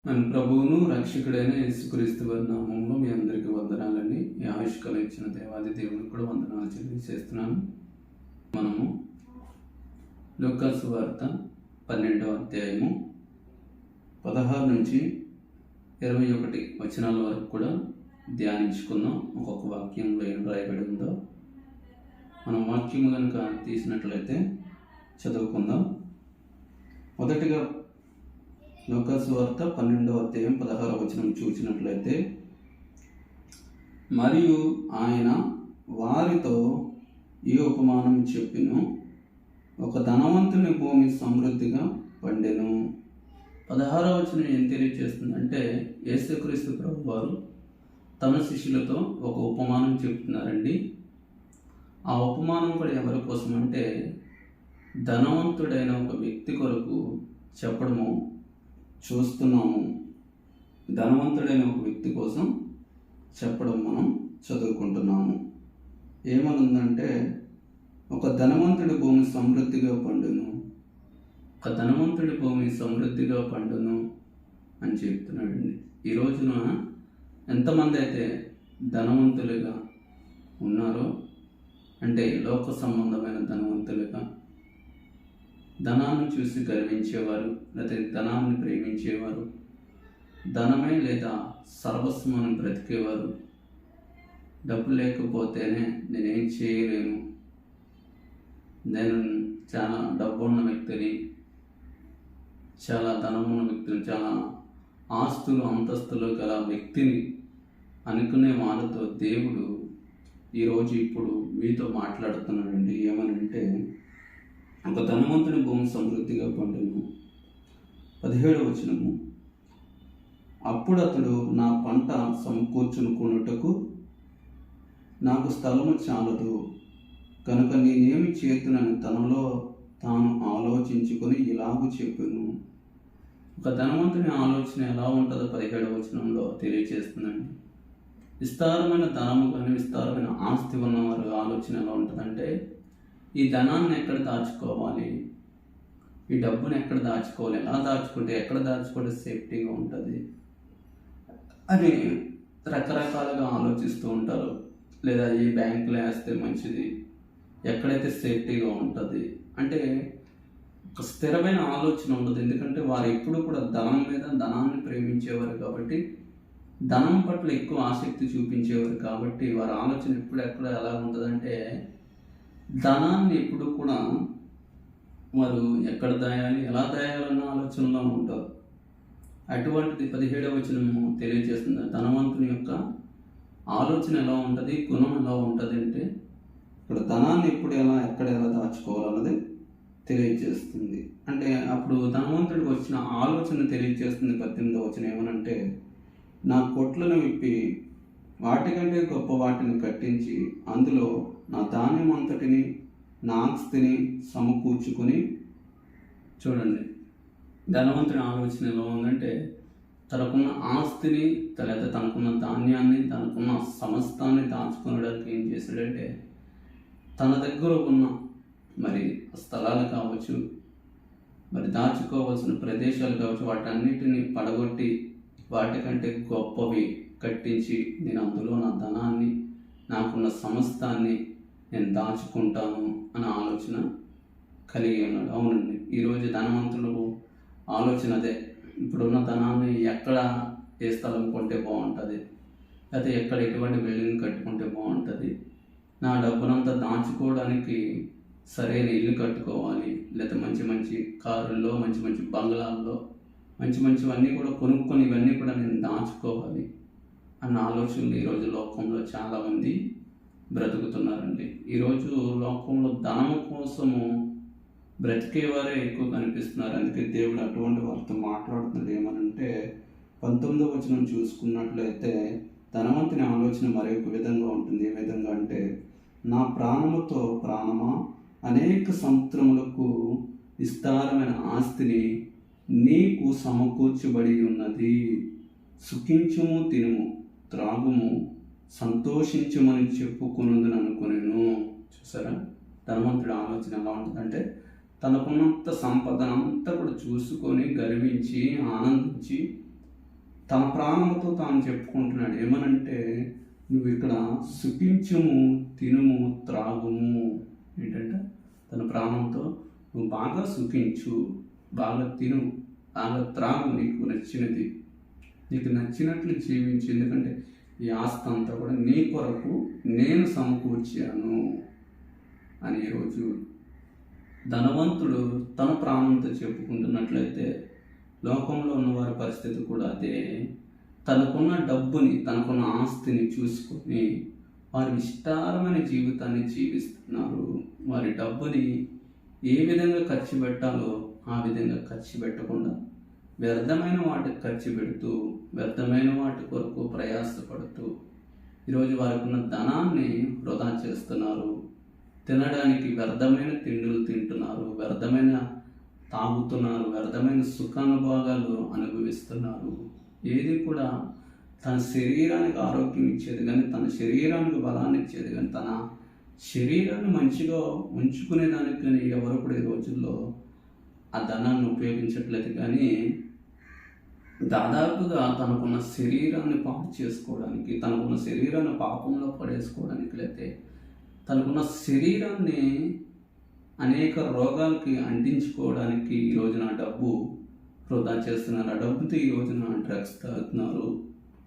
మన ప్రభువును రక్షకుడైన యేసుక్రీస్తు వారి నామంలో మీ అందరికీ వందనాలండి. ఈ ఆయుష్కాలం ఇచ్చిన దేవాది దేవునికి కూడా వందనాలు తెలియజేస్తున్నాను. మనము లూకా సువార్త 12వ అధ్యాయము 16 నుంచి 21 వచనాల వరకు కూడా ధ్యానించుకుందాం. ఒక్కొక్క వాక్యంలో ఏం రాయబడి ఉందో మనం వాక్యము కనుక తీసినట్లయితే చదువుకుందాం. మొదటిగా లూకా సువార్త 12వ అధ్యాయం 16వ వచనం చూసినట్లయితే, మరియు ఆయన వారితో ఈ ఉపమానం చెప్పెను, ఒక ధనవంతుని భూమి సమృద్ధిగా పండెను. 16వ వచనం ఏం తెలియజేస్తుందంటే, యేసుక్రీస్తు ప్రభు వారు తమ శిష్యులతో ఒక ఉపమానం చెప్తున్నారండి. ఆ ఉపమానం కూడా ఎవరి కోసం అంటే, ధనవంతుడైన ఒక వ్యక్తి కొరకు చెప్పడము చూస్తున్నాము. ధనవంతుడైన ఒక వ్యక్తి కోసం చెప్పడం మనం చదువుకుంటున్నాము. ఏమనుందంటే, ఒక ధనవంతుడి భూమి సమృద్ధిగా పండును, ఒక ధనవంతుడి భూమి సమృద్ధిగా పండును అని చెప్తున్నాడండి. ఈ రోజున ఎంతమంది అయితే ధనవంతులుగా ఉన్నారో, అంటే లోక సంబంధమైన ధనవంతులుగా, ధనాన్ని చూసి గర్వించేవారు, లేదా ధనాన్ని ప్రేమించేవారు, ధనమే లేదా సర్వస్వమని బ్రతికేవారు, డబ్బు లేకపోతేనే నేనేం చేయలేను, నేను చాలా డబ్బు ఉన్న వ్యక్తిని, చాలా ధనం ఉన్న వ్యక్తిని, చాలా ఆస్తులు అంతస్తులు గల వ్యక్తిని అనుకునే వారితో దేవుడు ఈరోజు ఇప్పుడు మీతో మాట్లాడుతున్నాడండి. ఏమనంటే, ఒక ధనవంతుని భూమి సమృద్ధిగా పండును. 17వ వచనము, అప్పుడు అతడు, నా పంట సమకూర్చుకొనుటకు నాకు స్థలము చాలదు, కనుక నేనేమి చేతునని తనలో తాను ఆలోచించుకొని ఇలాగూ చెప్పాను. ఒక ధనవంతుని ఆలోచన ఎలా ఉంటుందో 17వ వచనంలో తెలియజేస్తుందండి. విస్తారమైన ధనము కానీ విస్తారమైన ఆస్తి ఉన్నవారు ఆలోచన ఎలా ఉంటుందంటే, ఈ ధనాన్ని ఎక్కడ దాచుకోవాలి, ఈ డబ్బుని ఎక్కడ దాచుకోవాలి, ఎలా దాచుకుంటే ఎక్కడ దాచుకుంటే సేఫ్టీగా ఉంటుంది అని రకరకాలుగా ఆలోచిస్తూ ఉంటారు. లేదా ఈ బ్యాంకులో వేస్తే మంచిది, ఎక్కడైతే సేఫ్టీగా ఉంటుంది అంటే ఒక స్థిరమైన ఆలోచన ఉండదు. ఎందుకంటే వారు ఎప్పుడు కూడా ధనం మీద ధనాన్ని ప్రేమించేవారు కాబట్టి, ధనం పట్ల ఎక్కువ ఆసక్తి చూపించేవారు కాబట్టి, వారి ఆలోచన ఎప్పుడు ఎక్కడ ఎలా ఉంటుందంటే, ధనాన్ని ఎప్పుడు కూడా వారు ఎక్కడ దాయాలి, ఎలా దాయాలన్న ఆలోచనలో ఉంటారు. అటువంటిది 17వ వచనము తెలియజేస్తుంది. ధనవంతుని యొక్క ఆలోచన ఎలా ఉంటుంది, గుణం ఎలా ఉంటుంది అంటే, ఇక్కడ ధనాన్ని ఎప్పుడు ఎక్కడ ఎలా దాచుకోవాలన్నది తెలియజేస్తుంది. అంటే అప్పుడు ధనవంతుడికి వచ్చిన ఆలోచన తెలియజేస్తుంది. 18వ వచనం ఏమనంటే, నా కొట్లను విప్పి వాటికంటే గొప్ప వాటిని కట్టించి అందులో నా ధాన్యం అంతటిని, నా ఆస్తిని సమకూర్చుకొని. చూడండి, ధనవంతుని ఆలోచన ఎలా ఉందంటే, తనకున్న ఆస్తిని లేదా తనకున్న ధాన్యాన్ని, తనకున్న సమస్తాన్ని దాచుకోవడానికి ఏం చేశాడంటే, తన దగ్గర ఉన్న మరి స్థలాలు కావచ్చు, మరి దాచుకోవాల్సిన ప్రదేశాలు కావచ్చు, వాటన్నిటిని పడగొట్టి వాటికంటే గొప్పవి కట్టించి, నేను అందులో నా ధనాన్ని, నాకున్న సమస్తాన్ని నేను దాచుకుంటాను అనే ఆలోచన కలిగి ఉన్నాడు. అవునండి, ఈరోజు ధనవంతులు ఆలోచన అదే. ఇప్పుడున్న ధనాన్ని ఎక్కడ ఏ స్థలం కొంటే బాగుంటుంది, లేకపోతే ఎక్కడ ఎటువంటి బిల్డింగ్ కట్టుకుంటే బాగుంటుంది, నా డబ్బునంతా దాచుకోవడానికి సరైన ఇల్లు కట్టుకోవాలి, లేదా మంచి మంచి కారుల్లో, మంచి మంచి బంగ్లాల్లో, మంచి మంచివన్నీ కూడా కొనుక్కొని ఇవన్నీ కూడా నేను దాచుకోవాలి అన్న ఆలోచనలు ఈరోజు లోకంలో చాలామంది బ్రతుకుతున్నారండి. ఈరోజు లోకంలో ధనం కోసము బ్రతికేవారే ఎక్కువ కనిపిస్తున్నారు. అందుకే దేవుడు అటువంటి వారితో మాట్లాడుతున్నాడు. ఏమనంటే, 19వ వచనం చూసుకున్నట్లయితే, ధనవంతుని ఆలోచన మరొక విధంగా ఉంటుంది. ఏ విధంగా అంటే, నా ప్రాణముతో ప్రాణమా, అనేక సంవత్సరములకు విస్తారమైన ఆస్తిని నీకు సమకూర్చబడి ఉన్నది, సుఖించుము, తినుము, త్రాగుము, సంతోషించమని చెప్పుకున్నదని అనుకునేను. చూసారా, ధనవంతుడి ఆలోచన ఎలా ఉంటుందంటే, తనకున్నంత సంపద అంతా కూడా చూసుకొని గర్వించి ఆనందించి తన ప్రాణంతో తాను చెప్పుకుంటున్నాడు. ఏమనంటే, నువ్వు ఇక్కడ సుఖించుము, తినుము, త్రాగుము. ఏంటంటే తన ప్రాణంతో నువ్వు బాగా సుఖించు, బాగా తిను, బాగా త్రాగు, నీకు నచ్చినది, నీకు నచ్చినట్లు జీవించు. ఎందుకంటే ఈ ఆస్తి అంతా కూడా నీ కొరకు నేను సమకూర్చాను అని ఈరోజు ధనవంతుడు తన ప్రాణంతో చెప్పుకుంటున్నట్లయితే, లోకంలో ఉన్న వారి పరిస్థితి కూడా అదే. తనకున్న డబ్బుని, తనకున్న ఆస్తిని చూసుకొని వారి విస్తారమైన జీవితాన్ని జీవిస్తున్నారు. వారి డబ్బుని ఏ విధంగా ఖర్చు పెట్టాలో ఆ విధంగా ఖర్చు పెట్టకుండా వ్యర్థమైన వాటికి ఖర్చు పెడుతూ, వ్యర్థమైన వాటి కొరకు ప్రయాసపడుతూ ఈరోజు వారికి ఉన్న ధనాన్ని వృధా చేస్తున్నారు. తినడానికి వ్యర్థమైన తిండులు తింటున్నారు, వ్యర్థమైన తాగుతున్నారు, వ్యర్థమైన సుఖానుభోగాలు అనుభవిస్తున్నారు. ఏది కూడా తన శరీరానికి ఆరోగ్యం ఇచ్చేది కానీ, తన శరీరానికి బలాన్ని ఇచ్చేది కానీ, తన శరీరాన్ని మంచిగా ఉంచుకునేదానికి కానీ ఎవరు కూడా ఈ రోజుల్లో ఆ ధనాన్ని ఉపయోగించట్లేదు. కానీ దాదాపుగా తనకున్న శరీరాన్ని పాడు చేసుకోవడానికి, తనకున్న శరీరాన్ని పాపంలో పడేసుకోవడానికి, లేకపోతే తనకున్న శరీరాన్ని అనేక రోగాలకి అంటించుకోవడానికి ఈ రోజున డబ్బు వృధా చేస్తున్నారు. ఆ డబ్బుతో ఈ రోజున డ్రగ్స్ తాగుతున్నారు,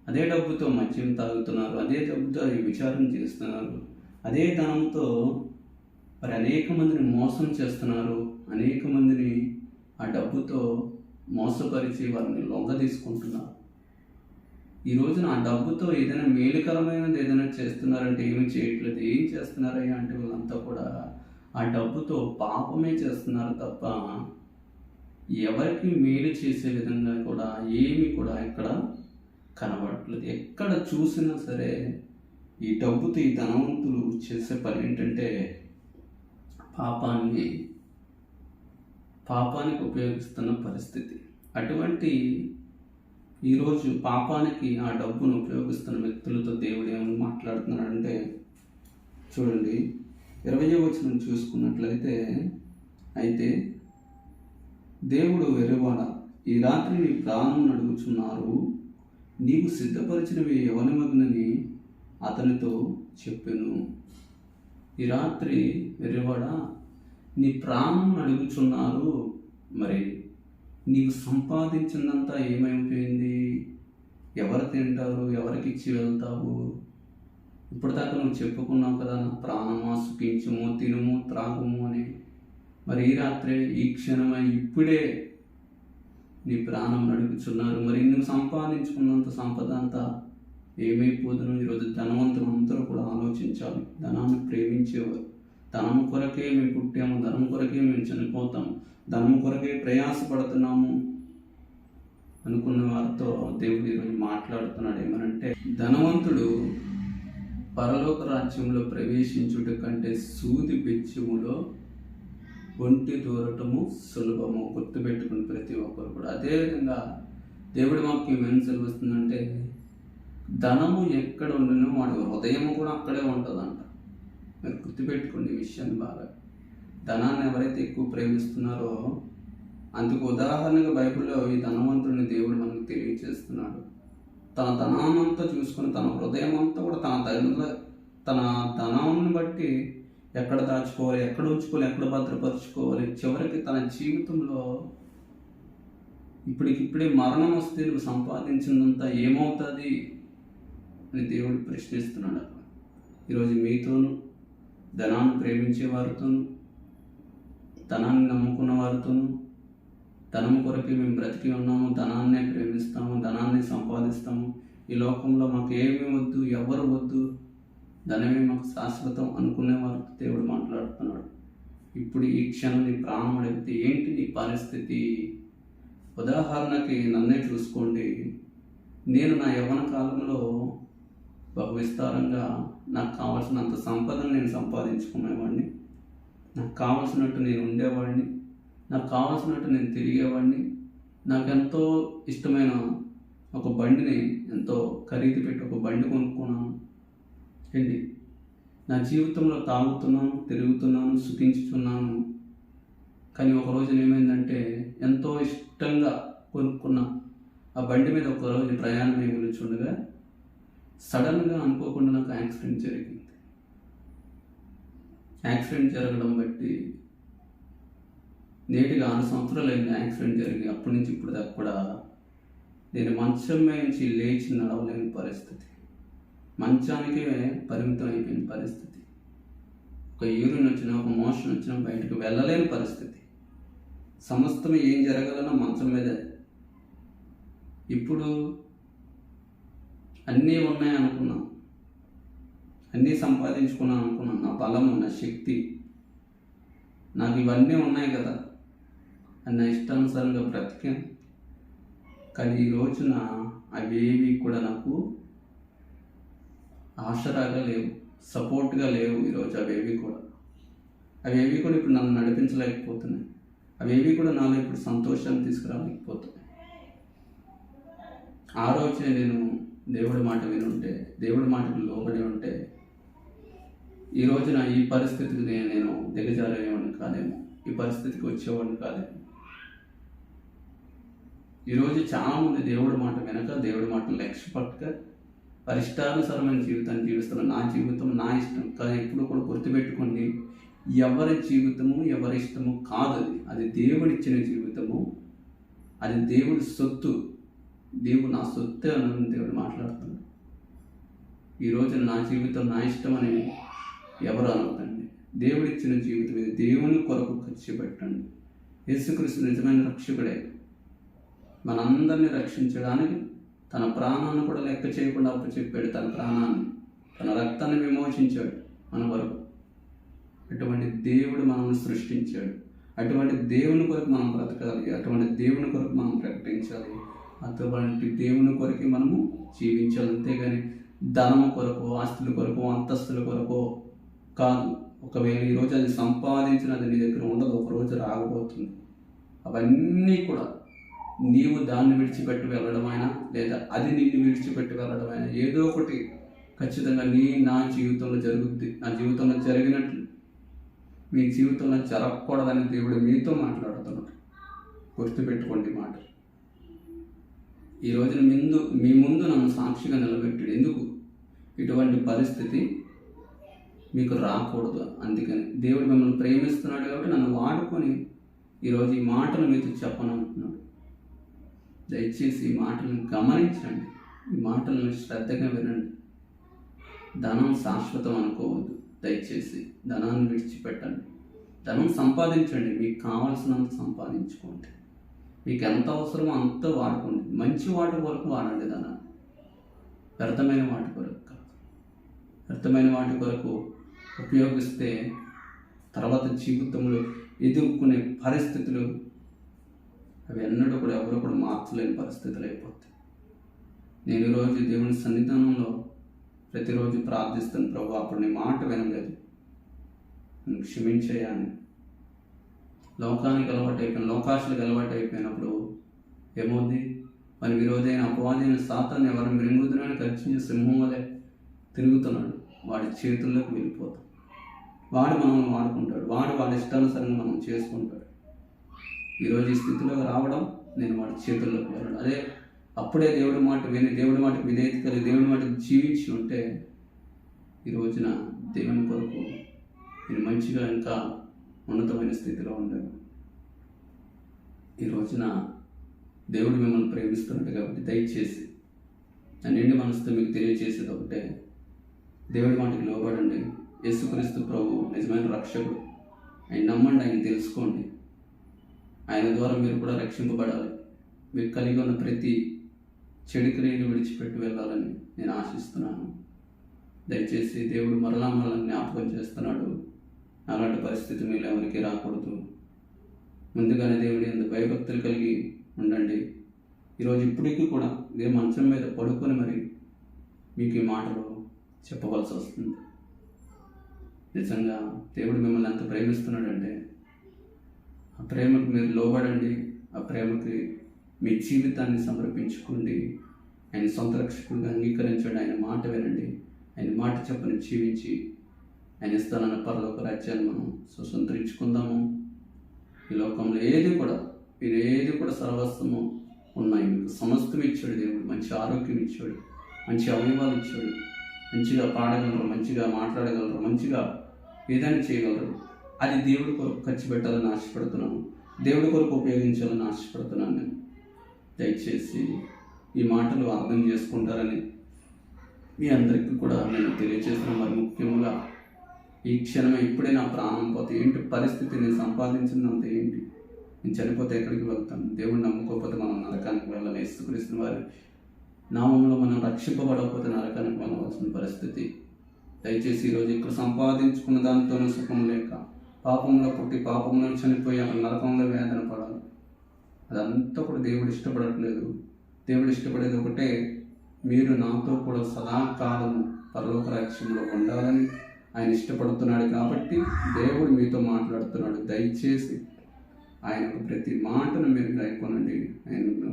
అదే డబ్బుతో మద్యం తాగుతున్నారు, అదే డబ్బుతో విచారం చేస్తున్నారు, అదే ధనంతో మరి అనేక మందిని మోసం చేస్తున్నారు, అనేక మందిని ఆ డబ్బుతో మోసపరిచి వారిని లొంగ తీసుకుంటున్నారు. ఈ రోజున ఆ డబ్బుతో ఏదైనా మేలుకరమైనది ఏదైనా చేస్తున్నారంటే ఏమీ చేయట్లేదు. ఏం చేస్తున్నారయ్యా అంటే వీళ్ళంతా కూడా ఆ డబ్బుతో పాపమే చేస్తున్నారు తప్ప ఎవరికి మేలు చేసే విధంగా కూడా ఏమి కూడా ఇక్కడ కనబడట్లేదు. ఎక్కడ చూసినా సరే ఈ డబ్బుతో ఈ ధనవంతులు చేసే పని ఏంటంటే పాపానికి ఉపయోగిస్తున్న పరిస్థితి. అటువంటి ఈరోజు పాపానికి ఆ డబ్బును ఉపయోగిస్తున్న వ్యక్తులతో దేవుడు ఏమని మాట్లాడుతున్నాడంటే, చూడండి 20వ వచనం చూసుకున్నట్లయితే, అయితే దేవుడు వెర్రివాడ, ఈ రాత్రి నీ ప్రాణం అడుగుచున్నారు, నీవు సిద్ధపరిచినవి ఎవనివగునని అతనితో చెప్పెను. ఈ రాత్రి వెర్రివాడ, నీ ప్రాణం అడుగుచున్నారు, మరి నీవు సంపాదించిందంతా ఏమైపోయింది? ఎవరు తింటారు? ఎవరికి ఇచ్చి వెళ్తావు? ఇప్పటిదాకా నువ్వు చెప్పుకున్నావు కదా, నా ప్రాణమా సుఖించుము, తినుము, త్రాగుము అని. మరి ఈ రాత్రే, ఈ క్షణమే, ఇప్పుడే నీ ప్రాణం అడుగుచున్నారు. మరి నువ్వు సంపాదించుకున్నంత సంపద అంతా ఏమైపోదును? ఈరోజు ధనవంతులు అందరూ కూడా ఆలోచించాలి. ధనాన్ని ప్రేమించేవారు, ధనం కొరకే మేము పుట్టాము, ధనం కొరకే మేము చనిపోతాము, ధనం కొరకే ప్రయాసపడుతున్నాము అనుకున్న వారితో దేవుడు ఈరోజు మాట్లాడుతున్నాడు. ఏమనంటే, ధనవంతుడు పరలోక రాజ్యంలో ప్రవేశించుట కంటే సూది బెచ్చములో ఒంటి దూరటము సులభము. గుర్తుపెట్టుకుని ప్రతి ఒక్కరు కూడా. అదేవిధంగా దేవుడి వాక్యం ఏం సెలవుస్తుందంటే, ధనము ఎక్కడ ఉండునో వాడి హృదయము కూడా అక్కడే ఉంటుందంట. మీరు గుర్తుపెట్టుకోండి ఈ విషయాన్ని బాగా. ధనాన్ని ఎవరైతే ఎక్కువ ప్రేమిస్తున్నారో, అందుకు ఉదాహరణగా బైబిల్లో ఈ ధనవంతుడిని దేవుడు మనకు తెలియజేస్తున్నాడు. తన ధనాన్నంతా చూసుకొని, తన హృదయం అంతా కూడా తన ధనాన్ని బట్టి ఎక్కడ దాచుకోవాలి, ఎక్కడ ఉంచుకోవాలి, ఎక్కడ భద్రపరుచుకోవాలి, చివరికి తన జీవితంలో ఇప్పటికిప్పుడే మరణం వస్తే నువ్వు సంపాదించిందంతా ఏమవుతుంది అని దేవుడు ప్రశ్నిస్తున్నాడు. ఈరోజు మీతోనూ, ధనాన్ని ప్రేమించే వారితోనూ, ధనాన్ని నమ్ముకున్న వారితోనూ, ధనం కొరకే మేము బ్రతికి ఉన్నాము, ధనాన్నే ప్రేమిస్తాము, ధనాన్ని సంపాదిస్తాము, ఈ లోకంలో మాకు ఏమీ వద్దు, ఎవరు వద్దు, ధనమే మాకు శాశ్వతం అనుకునే వారితో దేవుడు మాట్లాడుతున్నాడు. ఇప్పుడు ఈ క్షణం నీ ప్రాణం అడిగితే ఏంటి నీ పరిస్థితి? ఉదాహరణకి నన్నే చూసుకోండి. నేను నా యవ్వన కాలంలో బహు విస్తారంగా నాకు కావాల్సినంత సంపదను నేను సంపాదించుకునేవాడిని. నాకు కావాల్సినట్టు నేను ఉండేవాడిని, నాకు కావాల్సినట్టు నేను తిరిగేవాడిని. నాకెంతో ఇష్టమైన ఒక బండిని, ఎంతో ఖరీదు పెట్టి ఒక బండి కొనుక్కున్నాను. ఏంటి, నా జీవితంలో తాగుతున్నాను, తిరుగుతున్నాను, సుఖించుతున్నాను. కానీ ఒక రోజున ఏమైందంటే, ఎంతో ఇష్టంగా కొనుక్కున్న ఆ బండి మీద ఒక రోజు ప్రయాణం వెళ్తుండగా సడన్గా అనుకోకుండా నాకు యాక్సిడెంట్ జరిగింది. యాక్సిడెంట్ జరగడం బట్టి నేటిగా 6 సంవత్సరాలు అయింది యాక్సిడెంట్ జరిగి. అప్పటి నుంచి ఇప్పుడు దాకా కూడా నేను మంచం నుంచి లేచి నడవలేని పరిస్థితి, మంచానికే పరిమితం అయిపోయిన పరిస్థితి. ఒక యూరిన్ వచ్చినా, ఒక మోషన్ వచ్చినా బయటకు వెళ్ళలేని పరిస్థితి. సమస్తం ఏం జరగాలన్నా మంచం మీదే. ఇప్పుడు అన్నీ ఉన్నాయి అనుకున్నాను, అన్నీ సంపాదించుకున్నాను అనుకున్నాను. నా బలము, నా శక్తి, నాకు ఇవన్నీ ఉన్నాయి కదా అని నా ఇష్టానుసారంగా బ్రతికాను. కానీ ఈ రోజున అవేవి కూడా నాకు ఆసరాగా లేవు, సపోర్ట్గా లేవు. ఈరోజు అవేవి కూడా ఇప్పుడు నన్ను నడిపించలేకపోతున్నాయి. అవేవి కూడా నాలో ఇప్పుడు సంతోషాన్ని తీసుకురాలేకపోతున్నాయి. ఆ రోజే నేను దేవుడి మాట విని ఉంటే, దేవుడి మాటకు లోబడి ఉంటే ఈ రోజున ఈ పరిస్థితికి నేను దిగజారేవాడిని కాదేమో, ఈ పరిస్థితికి వచ్చేవాడిని కాదేమో. ఈరోజు చాలామంది దేవుడి మాట వెనక, దేవుడి మాటను లక్ష్య పట్టుక పరిష్టానుసారమైన జీవితాన్ని జీవిస్తున్నారు. నా జీవితం నా ఇష్టం కానీ ఎప్పుడు కూడా గుర్తుపెట్టుకోండి, ఎవరి జీవితము ఎవరి ఇష్టము కాదు. అది దేవుడిచ్చిన జీవితము, అది దేవుడి సొత్తు. దేవుడు నా సొత్తే అని దేవుడు మాట్లాడుతున్నాడు. ఈ రోజున నా జీవితం నా ఇష్టం అని ఎవరు అనవద్దండి. దేవుడిచ్చిన జీవితం ఇది, దేవుని కొరకు ఖర్చు పెట్టండి. యేసుక్రీస్తు నిజమైన రక్షకుడే. మనందరినీ రక్షించడానికి తన ప్రాణాన్ని కూడా లెక్క చేయకుండా అప్పచెప్పాడు. తన ప్రాణాన్ని, తన రక్తాన్ని విమోచించాడు మన వరకు. అటువంటి దేవుడు మనల్ని సృష్టించాడు. అటువంటి దేవుని కొరకు మనం బ్రతకాలి, అటువంటి దేవుని కొరకు మనం ప్రకటించాలి, అటువంటి దేవుని కొరకు మనము జీవించాలి. అంతేగాని ధనము కొరకు, ఆస్తుల కొరకు, అంతస్తుల కొరకు కాదు. ఒకవేళ ఈరోజు అది సంపాదించినది నీ దగ్గర ఉండదు, ఒకరోజు రాకపోతుంది. అవన్నీ కూడా నీవు దాన్ని విడిచిపెట్టి వెళ్ళడమైనా, లేదా అది నిన్ను విడిచిపెట్టి వెళ్ళడమైనా, ఏదో ఒకటి ఖచ్చితంగా నా జీవితంలో జరుగుద్ది. నా జీవితంలో జరిగినట్లు మీ జీవితంలో జరగకూడదని దేవుడు మీతో మాట్లాడుతున్నాడు. గుర్తుపెట్టుకోండి మాట. ఈ రోజున మీ ముందు నన్ను సాక్షిగా నిలబెట్టాడు. ఎందుకు? ఇటువంటి పరిస్థితి మీకు రాకూడదు. అందుకని దేవుడు మిమ్మల్ని ప్రేమిస్తున్నాడు కాబట్టి నన్ను వాడుకొని ఈరోజు ఈ మాటలు మీతో చెప్పనంటున్నాడు. దయచేసి ఈ మాటలను గమనించండి, ఈ మాటలను శ్రద్ధగా వినండి. ధనం శాశ్వతం అనుకోవద్దు. దయచేసి ధనాన్ని విడిచిపెట్టండి. ధనం సంపాదించండి, మీకు కావాల్సినంత సంపాదించుకోండి. మీకు ఎంత అవసరమో అంత వాడుకోండి. మంచి వాటి వరకు వాడండి ధనాన్ని, వ్యర్థమైన వాటి కొరకు కాదు. వ్యర్థమైన వాటి కొరకు ఉపయోగిస్తే తర్వాత జీవితంలో ఎదుర్కొనే పరిస్థితులు అవి ఎన్నడూ కూడా ఎవరు కూడా మార్చలేని పరిస్థితులు అయిపోతాయి. నేను ఈరోజు దేవుని సన్నిధానంలో ప్రతిరోజు ప్రార్థిస్తాను, ప్రభు అప్పుడు నీ మాట వినలేదు, నన్ను క్షమించేయాలని. లోకానికి అలవాటు అయిపోయిన, లోకాశలకు అలవాటు అయిపోయినప్పుడు ఏమవుద్ది? మరి విరోధైన అపవాదైన సాతాన్ని ఎవరిని మృంగుదునని ఖర్చించి సింహం వలె తిరుగుతున్నాడు. వాడి చేతుల్లోకి వెళ్ళిపోతాం. వాడు మనల్ని వాడుకుంటాడు, వాడి ఇష్టానుసారంగా మనం చేసుకుంటాడు. ఈరోజు ఈ స్థితిలోకి రావడం, నేను వాడి చేతుల్లోకి వెళ్ళడం. అదే అప్పుడే దేవుడి మాట విని, దేవుడి మాటకు విధేయత కలిగి, దేవుడి మాటకు జీవించి ఉంటే ఈ రోజున దేవుని కొరకు నేను మంచిగా ఇంకా ఉన్నతమైన స్థితిలో ఉండేది. ఈ రోజున దేవుడు మిమ్మల్ని ప్రేమిస్తున్నాడు కాబట్టి దయచేసి నా నిండి మనసుతో మీకు తెలియజేసేది ఒకటే, దేవుడి మాటకి లోబడండి. యేసుక్రీస్తు ప్రభు నిజమైన రక్షకుడు. ఆయన నమ్మండి, ఆయన తెలుసుకోండి. ఆయన ద్వారా మీరు కూడా రక్షింపబడాలి. మీకు కలిగి ఉన్న ప్రతి చెడు క్రియలు విడిచిపెట్టి వెళ్ళాలని నేను ఆశిస్తున్నాను. దయచేసి దేవుడు మరలా జ్ఞాపకం చేస్తున్నాడు. అలాంటి పరిస్థితి మీరు ఎవరికి రాకూడదు. ముందుగానే దేవుడి యందు భయభక్తులు కలిగి ఉండండి. ఈరోజు ఇప్పటికీ కూడా ఇదే మంచం మీద పడుకొని మరి మీకు ఈ మాటలు చెప్పవలసి వస్తుంది. నిజంగా దేవుడు మిమ్మల్ని ఎంత ప్రేమిస్తున్నాడంటే ఆ ప్రేమకు మీరు లోబడండి. ఆ ప్రేమకి మీ జీవితాన్ని సమర్పించుకోండి. ఆయన సొంత రక్షకుడిగా అంగీకరించండి. ఆయన మాట వినండి. ఆయన మాట చెప్పని జీవించి ఆయన ఇస్తానన్న పరలోక రాజ్యాన్ని మనం స్వతంత్రించుకుందాము. ఈ లోకంలో ఏది కూడా సర్వస్వము ఉన్నాయి. మీకు సమస్తం ఇచ్చాడు దేవుడు. మంచి ఆరోగ్యం ఇచ్చాడు, మంచి అవయవాలు ఇచ్చాడు. మంచిగా పాడగలరు, మంచిగా మాట్లాడగలరు, మంచిగా ఏదైనా చేయగలరు. అది దేవుడి కొరకు ఖర్చు పెట్టాలని ఆశపడుతున్నాను, దేవుడి కొరకు ఉపయోగించాలని ఆశపడుతున్నాను. నేను దయచేసి ఈ మాటలు అర్థం చేసుకుంటారని మీ అందరికీ కూడా నేను తెలియజేస్తున్నాను. మరి ముఖ్యంగా ఈ క్షణమే ఇప్పుడే నా ప్రాణం పోతే ఏంటి పరిస్థితి, నేను సంపాదించినంత ఏంటి, నేను చనిపోతే ఎక్కడికి వెళ్తాను? దేవుడు నమ్ముకోకపోతే మనం నరకానికి వెళ్ళాలి. యేసుక్రీస్తు వారి నామంలో మనం రక్షింపబడకపోతే నరకానికి వెళ్ళవలసిన పరిస్థితి. దయచేసి ఈరోజు ఇక్కడ సంపాదించుకున్న దానితోనూ సుఖం లేక పాపంలో పుట్టి పాపంలో చనిపోయి అక్కడ నరకంలో వేదన పడాలి. అదంతా కూడా దేవుడు ఇష్టపడట్లేదు. దేవుడు ఇష్టపడేది ఒకటే, మీరు నాతో కూడా సదాకాలము పరలోక రాజ్యంలో ఉండాలని ఆయన ఇష్టపడుతున్నాడు. కాబట్టి దేవుడు మీతో మాట్లాడుతున్నాడు. దయచేసి ఆయనకు ప్రతి మాటను మీరు గాయకొనండి. ఆయనను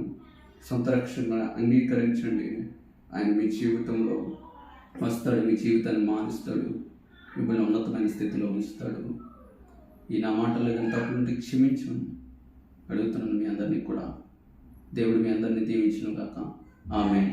సొంత రక్షణగా అంగీకరించండి. ఆయన మీ జీవితంలో వస్తాడు, మీ జీవితాన్ని మారుస్తాడు, మిమ్మల్ని ఉన్నతమైన స్థితిలో ఉంచుతాడు. ఈ నా మాటలు ఏదైనా తప్పులుంటే క్షమించను అడుగుతున్నాను మీ అందరినీ కూడా. దేవుడు మీ అందరినీ దీవించును గాక. ఆమేన్.